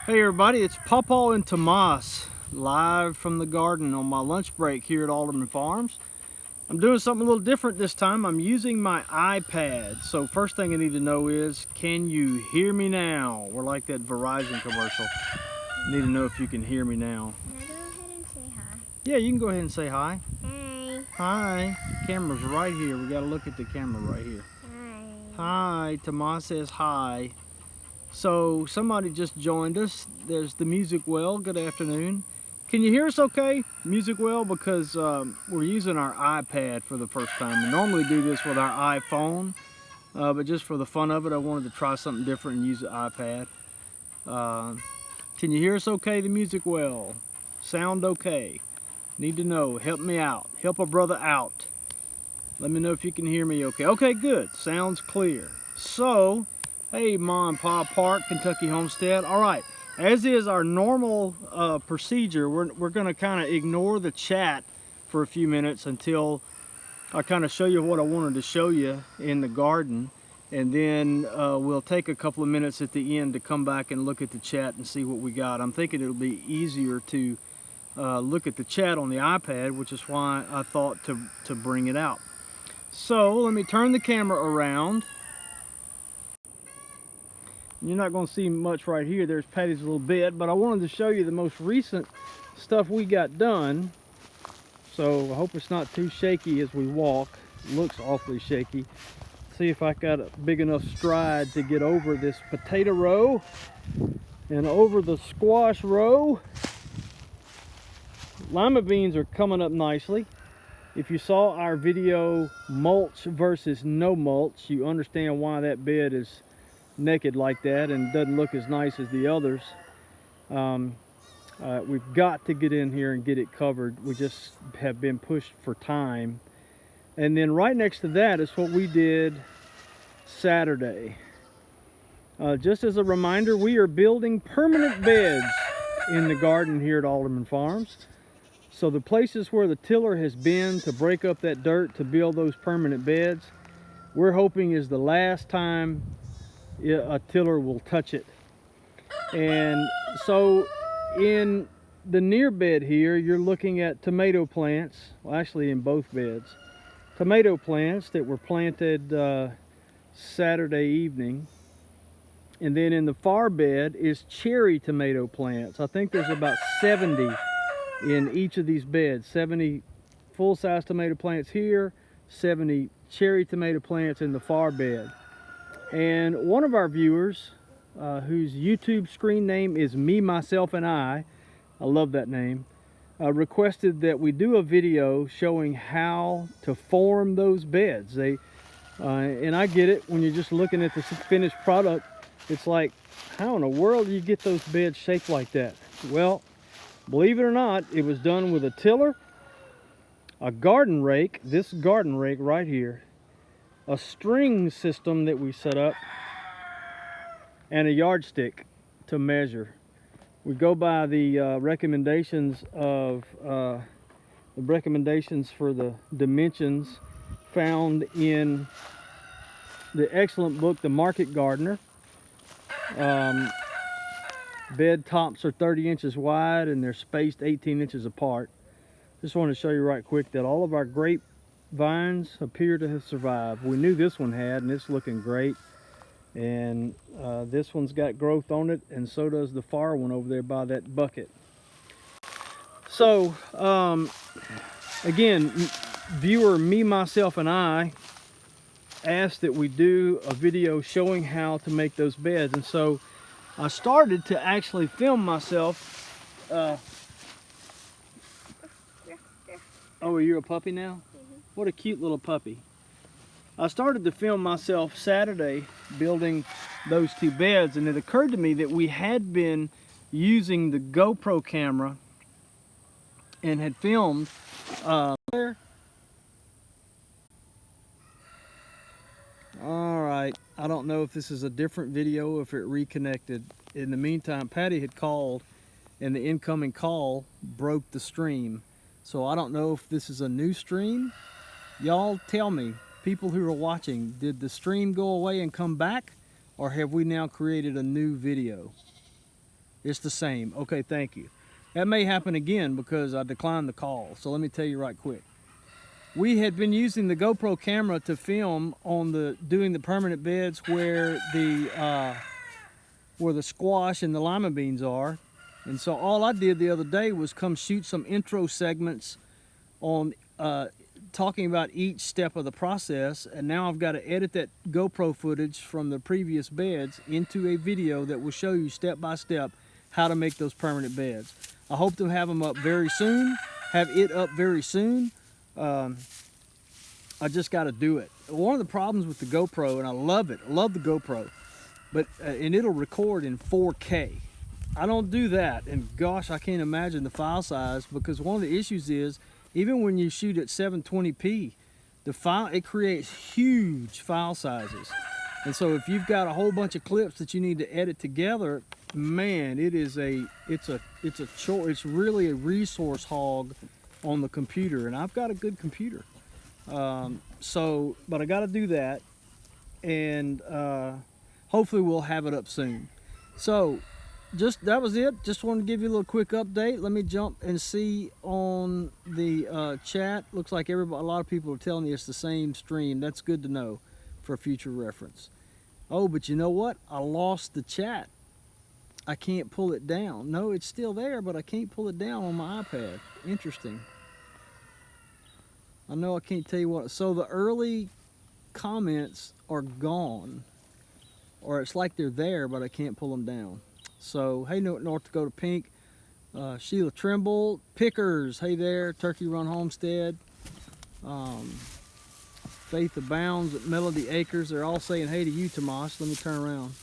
Hey everybody, it's Pawpaw and Tomas live from the garden on my lunch break here at Alderman Farms. I'm doing something a little different this time. I'm using my iPad. So first thing I need to know is, can you hear me now? We're like that Verizon commercial. I need to know if you can hear me now. Can I go ahead and say hi? Yeah, you can go ahead and say hi. Hi. Hi. Camera's right here. We got to look at the camera right here. Hi. Hi. Tomas says hi. So somebody just joined us. There's the Music Well. Good afternoon. Can you hear us okay, Music Well? Because we're using our iPad for the first time. We normally do this with our iPhone, but just for the fun of it, I wanted to try something different and use the iPad. Can you hear us okay, the Music Well? Sound okay? Need to know. Help me out. Help a brother out. Let me know if you can hear me okay. Okay, good. Sounds clear. So, hey, Ma and Pa Park, Kentucky Homestead. All right, as is our normal procedure, we're going to kind of ignore the chat for a few minutes until I kind of show you what I wanted to show you in the garden. And then we'll take a couple of minutes at the end to come back and look at the chat and see what we got. I'm thinking it'll be easier to look at the chat on the iPad, which is why I thought to bring it out. So let me turn the camera around. You're not going to see much right here. There's Patty's little bed, but I wanted to show you the most recent stuff we got done. So I hope it's not too shaky as we walk. It looks awfully shaky. See if I got a big enough stride to get over this potato row and over the squash row. Lima beans are coming up nicely. If you saw our video, mulch versus no mulch, you understand why that bed is naked like that and doesn't look as nice as the others. We've got to get in here and get it covered. We just have been pushed for time. And then right next to that is what we did Saturday. Just as a reminder, we are building permanent beds in the garden here at Alderman Farms. So the places where the tiller has been to break up that dirt to build those permanent beds, we're hoping is the last time a tiller will touch it. And so in the near bed here, you're looking at tomato plants, well, actually in both beds, tomato plants that were planted Saturday evening. And then in the far bed is cherry tomato plants. I think there's about 70 in each of these beds. 70 full-size tomato plants here, 70 cherry tomato plants in the far bed. And one of our viewers, whose YouTube screen name is Me, Myself, and I love that name, requested that we do a video showing how to form those beds. And I get it, when you're just looking at the finished product, it's like, how in the world do you get those beds shaped like that? Well, believe it or not, it was done with a tiller, a garden rake, this garden rake right here, a string system that we set up, and a yardstick to measure. We go by the recommendations for the dimensions found in the excellent book, The Market Gardener. Bed tops are 30 inches wide and they're spaced 18 inches apart. Just want to show you right quick that all of our grape vines appear to have survived. We knew this one had, and it's looking great. And this one's got growth on it, and so does the far one over there by that bucket. So again, viewer Me, Myself, and I asked that we do a video showing how to make those beds. And so I started to actually film myself. Oh, are you a puppy now? Mm-hmm. What a cute little puppy. I started to film myself Saturday building those two beds, and it occurred to me that we had been using the GoPro camera and had filmed all right, I don't know if this is a different video, if it reconnected. In the meantime, Patty had called and the incoming call broke the stream. So I don't know if this is a new stream. Y'all tell me, people who are watching, did the stream go away and come back, or have we now created a new video? It's the same. Okay, thank you. That may happen again because I declined the call. So let me tell you right quick. We had been using the GoPro camera to film on doing the permanent beds where the squash and the lima beans are. And so all I did the other day was come shoot some intro segments on talking about each step of the process, and now I've got to edit that GoPro footage from the previous beds into a video that will show you step by step how to make those permanent beds. I hope to have them up very soon, have it up very soon. I just got to do it. One of the problems with the GoPro, and I love it, I love the GoPro, but and it'll record in 4K. I don't do that, and gosh, I can't imagine the file size, because one of the issues is even when you shoot at 720p, it creates huge file sizes. And so if you've got a whole bunch of clips that you need to edit together, man, it's really a resource hog on the computer, and I've got a good computer. But I got to do that, and hopefully we'll have it up soon. So that was it. Just wanted to give you a little quick update. Let me jump and see on the chat. Looks like a lot of people are telling me it's the same stream. That's good to know for future reference. Oh, but you know what? I lost the chat. I can't pull it down. No, it's still there, but I can't pull it down on my iPad. Interesting. I know I can't tell you what. So the early comments are gone, or it's like they're there, but I can't pull them down. So, hey, North Dakota Pink, Sheila Trimble, Pickers, hey there, Turkey Run Homestead, Faith Abounds at Melody Acres. They're all saying hey to you, Tomas. Let me turn around.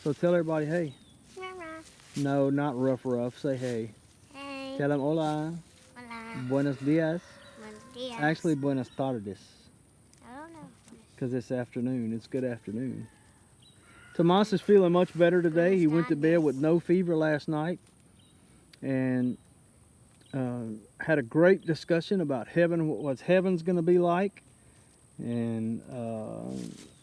So tell everybody hey. No, not rough. Say hey. Hey. Tell them hola. Hola. Buenos dias. Buenos dias. Actually, buenas tardes. I don't know. Because it's afternoon. It's good afternoon. Tomas is feeling much better today. He went to bed with no fever last night, and had a great discussion about heaven, what heaven's going to be like. And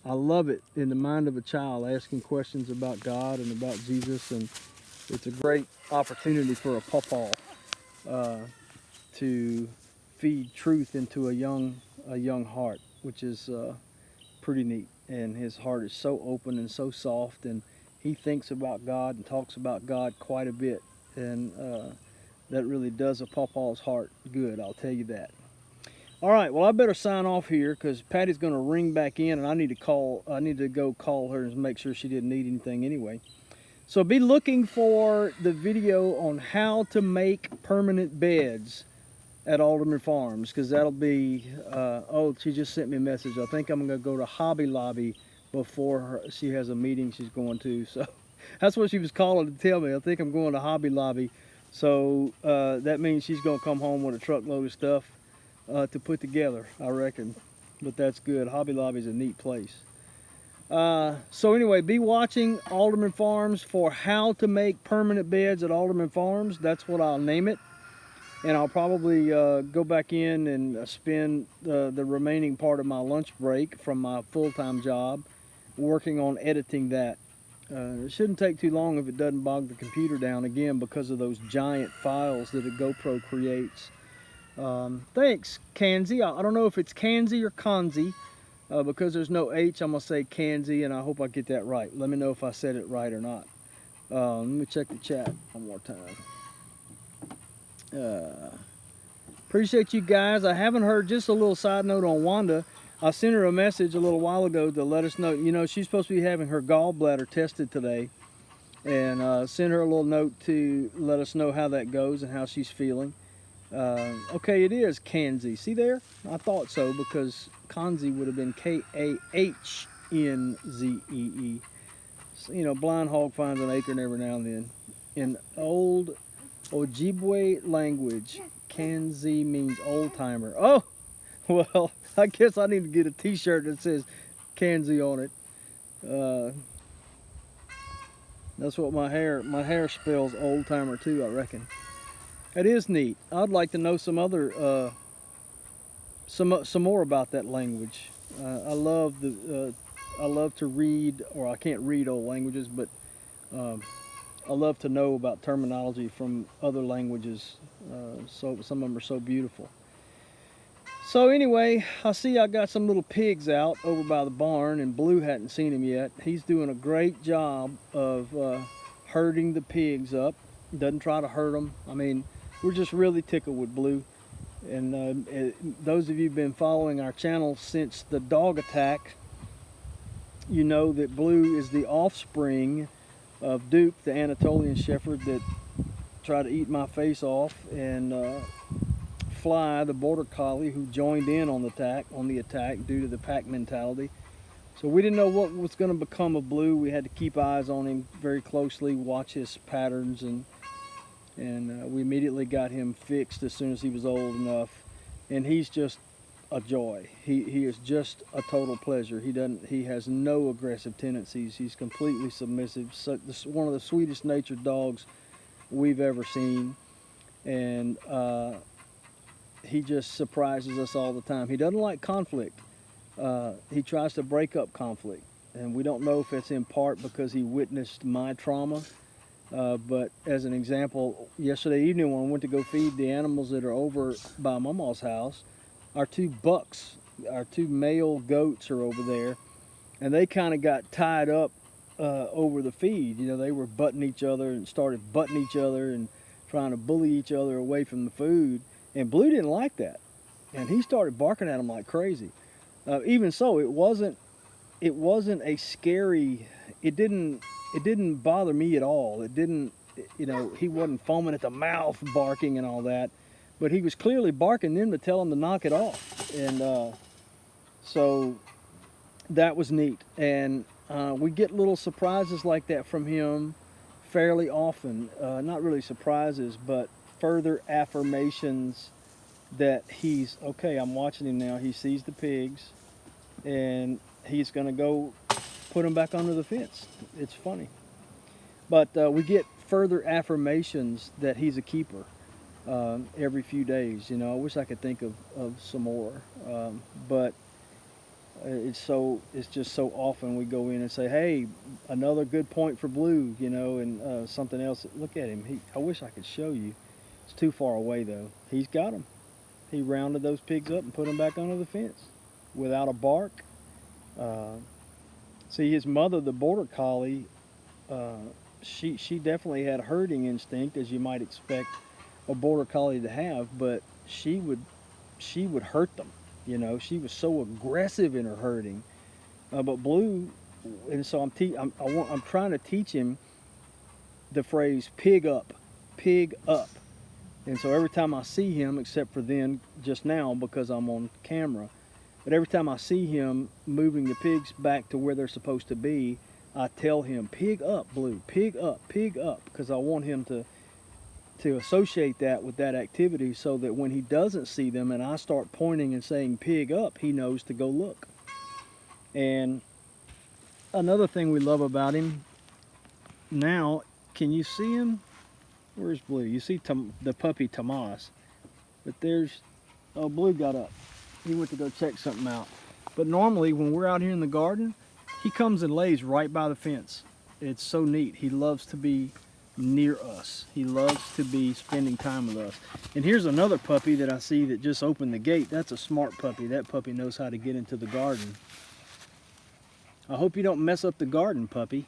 I love it in the mind of a child, asking questions about God and about Jesus, and it's a great opportunity for a pawpaw to feed truth into a young heart, which is pretty neat. And his heart is so open and so soft, and he thinks about God and talks about God quite a bit, and that really does a pawpaw's heart good, I'll tell you that. All right, well, I better sign off here because Patty's going to ring back in, and I need to go call her and make sure she didn't need anything anyway. So be looking for the video on how to make permanent beds at Alderman Farms, because that'll be, oh, she just sent me a message. I think I'm going to go to Hobby Lobby before she has a meeting she's going to. So that's what she was calling to tell me. I think I'm going to Hobby Lobby. So that means she's going to come home with a truckload of stuff to put together, I reckon. But that's good. Hobby Lobby is a neat place. So anyway, be watching Alderman Farms for how to make permanent beds at Alderman Farms. That's what I'll name it. And I'll probably go back in and spend the remaining part of my lunch break from my full-time job working on editing that. It shouldn't take too long if it doesn't bog the computer down again because of those giant files that a GoPro creates. Thanks, Kanzi. I don't know if it's Kanzi or Kanzi. Because there's no H, I'm going to say Kanzi, and I hope I get that right. Let me know if I said it right or not. Let me check the chat one more time. Appreciate you guys. I haven't heard, just a little side note on Wanda. I sent her a message a little while ago to let us know, you know, she's supposed to be having her gallbladder tested today. And sent her a little note to let us know how that goes and how she's feeling. Okay, it is Kanzi. See there? I thought so, because Kanzi would have been K-A-H-N-Z-E-E. So, you know, blind hog finds an acorn every now and then. In old Ojibwe language, Kanzi means old timer. Oh, well, I guess I need to get a t-shirt that says Kanzi on it. That's what my hair spells old timer too, I reckon. It is neat. I'd like to know some other, some more about that language. I love to read, or I can't read old languages, but I love to know about terminology from other languages. So some of them are so beautiful. So anyway, I see I got some little pigs out over by the barn, and Blue hadn't seen him yet. He's doing a great job of herding the pigs up. Doesn't try to hurt them. I mean, we're just really tickled with Blue. And those of you who've been following our channel since the dog attack, you know that Blue is the offspring of Duke, the Anatolian Shepherd that tried to eat my face off, and Fly, the border collie, who joined in on the attack due to the pack mentality. So we didn't know what was going to become of Blue. We had to keep eyes on him very closely, watch his patterns, and we immediately got him fixed as soon as he was old enough. And he's just a joy. He is just a total pleasure. He has no aggressive tendencies. He's completely submissive. So, one of the sweetest natured dogs we've ever seen, and he just surprises us all the time. He doesn't like conflict. He tries to break up conflict, and we don't know if it's in part because he witnessed my trauma. But as an example, yesterday evening when I went to go feed the animals that are over by Mama's house, our two bucks, our two male goats are over there, and they kind of got tied up over the feed. You know, they were butting each other and started butting each other and trying to bully each other away from the food. And Blue didn't like that, and he started barking at them like crazy. Even so, it wasn't a scary. It didn't bother me at all. It didn't, you know, he wasn't foaming at the mouth, barking and all that, but he was clearly barking them to tell him to knock it off. And so that was neat. And we get little surprises like that from him fairly often. Not really surprises, but further affirmations that he's okay. I'm watching him now. He sees the pigs, and he's going to go put them back under the fence. It's funny. But we get further affirmations that he's a keeper every few days. You know, I wish I could think of some more. But it's just so often we go in and say, hey, another good point for Blue, you know, and something else. Look at him. I wish I could show you. It's too far away, though. He's got them. He rounded those pigs up and put them back under the fence without a bark. See, his mother, the border collie, she definitely had herding instinct, as you might expect a border collie to have, but she would hurt them. You know, she was so aggressive in her herding. But Blue, and so I'm trying to teach him the phrase "pig up," pig up. And so every time I see him, except for then just now because I'm on camera, but every time I see him moving the pigs back to where they're supposed to be, I tell him, "Pig up, Blue, pig up," because I want him to associate that with that activity, so that when he doesn't see them and I start pointing and saying "pig up," he knows to go look. And another thing we love about him now, can you see him? Where's Blue? You see the puppy Tomas, but oh, Blue got up. He went to go check something out. But normally when we're out here in the garden, he comes and lays right by the fence. It's so neat. He loves to be near us. He loves to be spending time with us. And here's another puppy that I see that just opened the gate. That's a smart puppy. That puppy knows how to get into the garden. I hope you don't mess up the garden, puppy.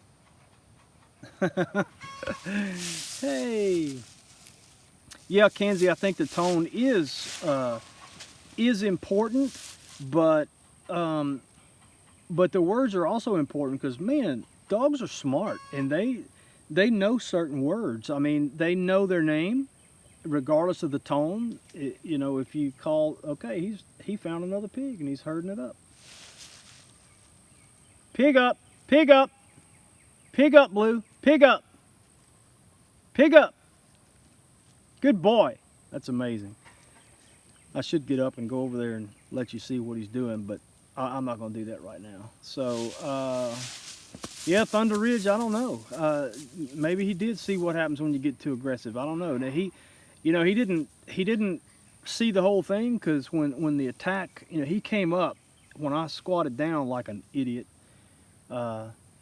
Hey. Yeah, Kenzie, I think the tone is important, but the words are also important, because man, dogs are smart, and they know certain words. I mean, they know their name regardless of the tone. You know, if you call, okay, he found another pig and he's herding it up. Pig up, pig up, pig up, Blue, pig up, pig up. Good boy. That's amazing. I should get up and go over there and let you see what he's doing, but I'm not going to do that right now. So, yeah, Thunder Ridge, I don't know. Maybe he did see what happens when you get too aggressive. I don't know. Now, he didn't see the whole thing, because when the attack, you know, he came up when I squatted down like an idiot.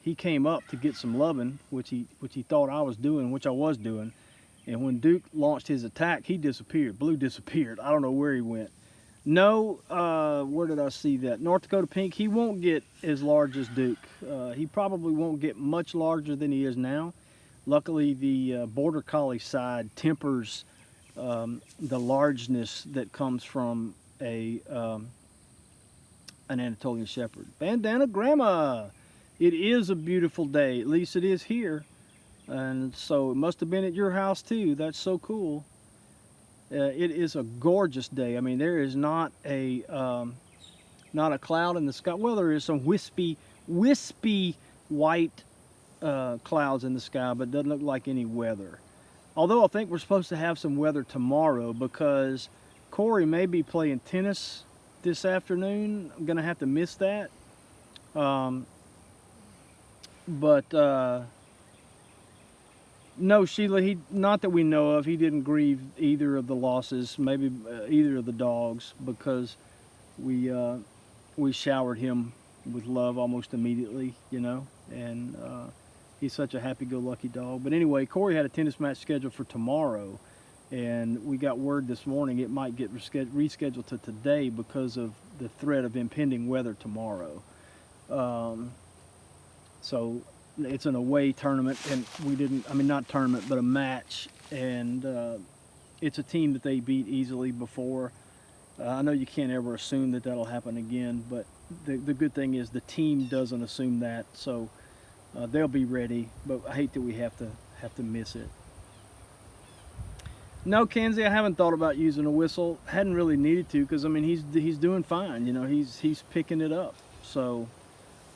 he came up to get some loving, which he thought I was doing, which I was doing. And when Duke launched his attack, he disappeared. Blue disappeared. I don't know where he went. No, where did I see that? North Dakota Pink, he won't get as large as Duke. He probably won't get much larger than he is now. Luckily, the Border Collie side tempers the largeness that comes from an Anatolian Shepherd. Bandana Grandma! It is a beautiful day. At least it is here. And so it must have been at your house too. That's so cool. It is a gorgeous day. I mean, there is not a cloud in the sky. Well, there is some wispy white clouds in the sky, but it doesn't look like any weather. Although I think we're supposed to have some weather tomorrow because Corey may be playing tennis this afternoon. I'm gonna have to miss that. No, Sheila, not that we know of, he didn't grieve either of the losses, maybe either of the dogs, because we showered him with love almost immediately, you know, and he's such a happy-go-lucky dog. But anyway, Corey had a tennis match scheduled for tomorrow, and we got word this morning it might get rescheduled to today because of the threat of impending weather tomorrow. So it's an away tournament, and not tournament, but a match, and it's a team that they beat easily before. I know you can't ever assume that that'll happen again, but the good thing is the team doesn't assume that, so they'll be ready. But I hate that we have to miss it. No, Kenzie, I haven't thought about using a whistle. Hadn't really needed to, because I mean he's doing fine. You know, he's picking it up. So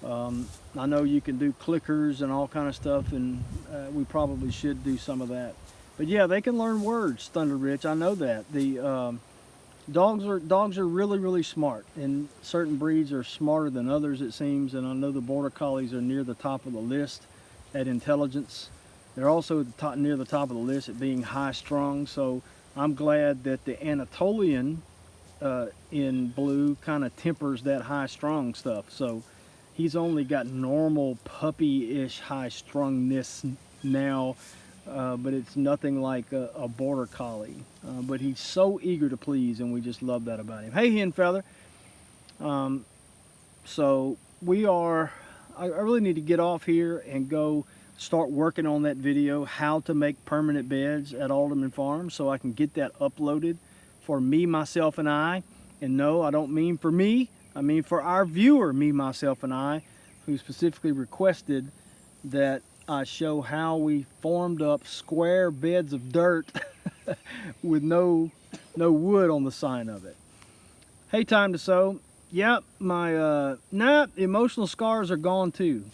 I know you can do clickers and all kind of stuff, and we probably should do some of that. But yeah, they can learn words, Thunder Rich. I know that. The dogs are really smart, and certain breeds are smarter than others, it seems. And I know the Border Collies are near the top of the list at intelligence. They're also near the top of the list at being high-strung. So I'm glad that the Anatolian in Blue kind of tempers that high-strung stuff. So he's only got normal puppy-ish high-strungness now, but it's nothing like a Border Collie. But he's so eager to please, and we just love that about him. Hey, Hen Feather. So I really need to get off here and go start working on that video, how to make permanent beds at AldermanFarms, so I can get that uploaded for me, myself, and I. And no, I don't mean for me. I mean for our viewer, me, myself, and I, who specifically requested that I show how we formed up square beds of dirt with no wood on the sign of it. Hey, Time to Sew. Yep, my emotional scars are gone too.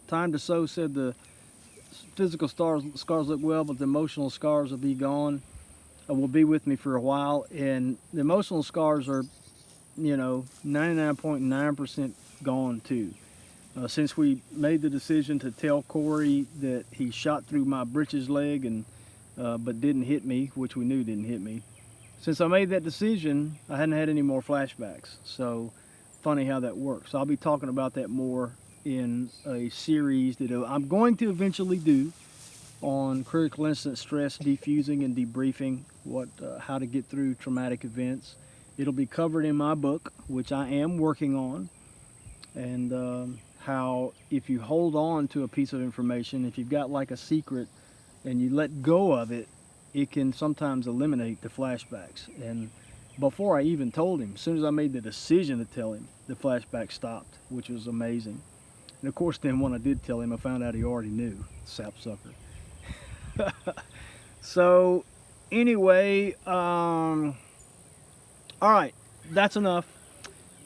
Time to Sew said the physical scars look well, but the emotional scars will be gone. Will be with me for a while, and the emotional scars are, you know, 99.9% gone too. Since we made the decision to tell Corey that he shot through my britches leg and but didn't hit me, which we knew didn't hit me. Since I made that decision, I hadn't had any more flashbacks. So funny how that works. I'll be talking about that more in a series that I'm going to eventually do on critical incident stress defusing and debriefing, how to get through traumatic events. It'll be covered in my book, which I am working on, and how if you hold on to a piece of information, if you've got like a secret and you let go of it, it can sometimes eliminate the flashbacks. And before I even told him, as soon as I made the decision to tell him, the flashback stopped, which was amazing. And of course then when I did tell him, I found out he already knew, sapsucker. So anyway, all right, that's enough.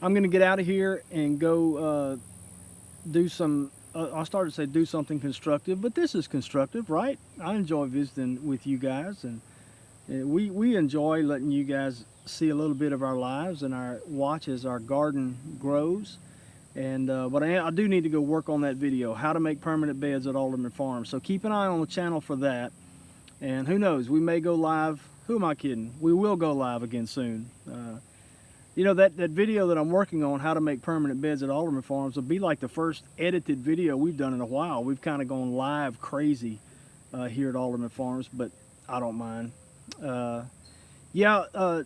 I'm gonna get out of here and go do some, I started to say do something constructive, but this is constructive, right? I enjoy visiting with you guys, and we enjoy letting you guys see a little bit of our lives and watch as our garden grows. And but I do need to go work on that video, how to make permanent beds at AldermanFarms. So keep an eye on the channel for that. And who knows, we may go live. Who am I kidding? We will go live again soon. You know, that video that I'm working on, how to make permanent beds at Alderman Farms, will be like the first edited video we've done in a while. We've kind of gone live crazy here at Alderman Farms, but I don't mind. I hope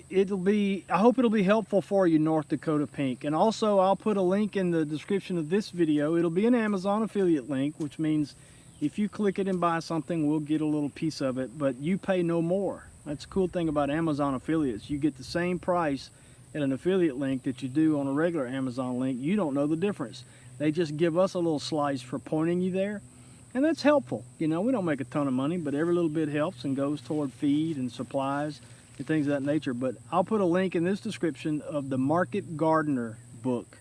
it'll be helpful for you, North Dakota Pink. And also, I'll put a link in the description of this video. It'll be an Amazon affiliate link, which means if you click it and buy something, we'll get a little piece of it, but you pay no more. That's the cool thing about Amazon affiliates. You get the same price at an affiliate link that you do on a regular Amazon link. You don't know the difference. They just give us a little slice for pointing you there, and that's helpful. You know, we don't make a ton of money, but every little bit helps and goes toward feed and supplies and things of that nature. But I'll put a link in this description of the Market Gardener book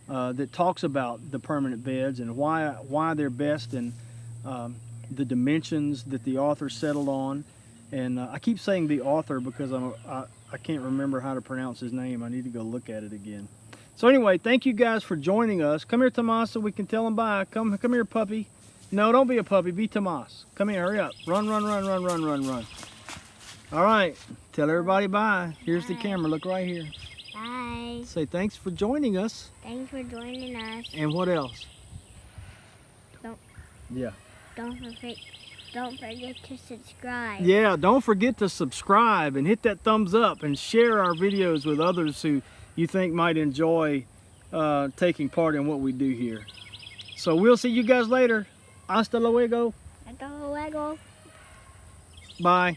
that talks about the permanent beds and why they're best, and the dimensions that the author settled on. And I keep saying the author because I can't remember how to pronounce his name. I need to go look at it again. So anyway, thank you guys for joining us. Come here, Tomas, so we can tell him bye. Come here, puppy. No, don't be a puppy. Be Tomas. Come here, hurry up. Run, run, run, run, run, run, run. All right, tell everybody bye. Here's the camera. Look right here. Bye. Say thanks for joining us. Thanks for joining us. And what else? Don't forget to subscribe. Yeah, don't forget to subscribe and hit that thumbs up and share our videos with others who you think might enjoy taking part in what we do here. So we'll see you guys later. Hasta luego. Hasta luego. Bye.